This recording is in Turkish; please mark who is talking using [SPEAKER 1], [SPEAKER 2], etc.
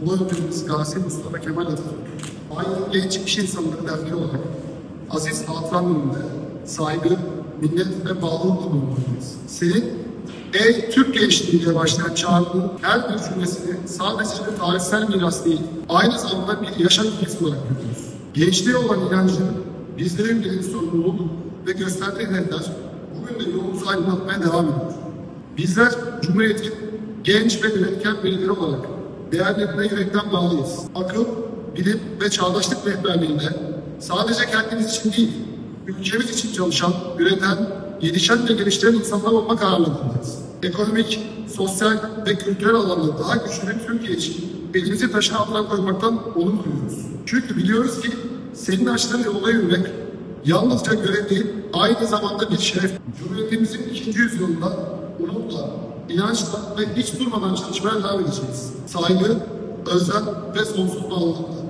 [SPEAKER 1] Ulu Önderimiz Gazi Mustafa Kemal Atatürk, aynı genç iş insanları derneği olarak aziz hatıran önünde saygı, minnet ve bağlılıkla bulunmalıyız. Senin ey Türk gençliği diye başlayan çağrının her bir cümlesini sadece bir tarihsel miras değil, aynı zamanda bir yaşam ilkesi olarak görüyoruz. Gençliğe olan inancı, bizlerin bilim sorumluluk ve gösterdiği hedefler bugün de yolumuzu aydınlatmaya devam ediyor. Bizler Cumhuriyet'in genç ve üretken bireyleri olarak değerlerine yürekten bağlıyız. Akıl, bilim ve çağdaşlık rehberliğinde sadece kendimiz için değil, ülkemiz için çalışan, üreten, gelişen ve geliştiren insanlar olma kararlılığındayız. Ekonomik, sosyal ve kültürel alanda daha güçlü bir Türkiye için elimizi taşın altına koymaktan onur duyuyoruz. Çünkü biliyoruz ki senin açtığın yolda yürümek yalnızca görev değil, aynı zamanda bir şeref. Cumhuriyetimizin 2. yüzyılında umutla, inançla ve hiç durmadan çalışmaya devam edeceğiz. Saygı, özlem ve sonsuz bağlılıkla.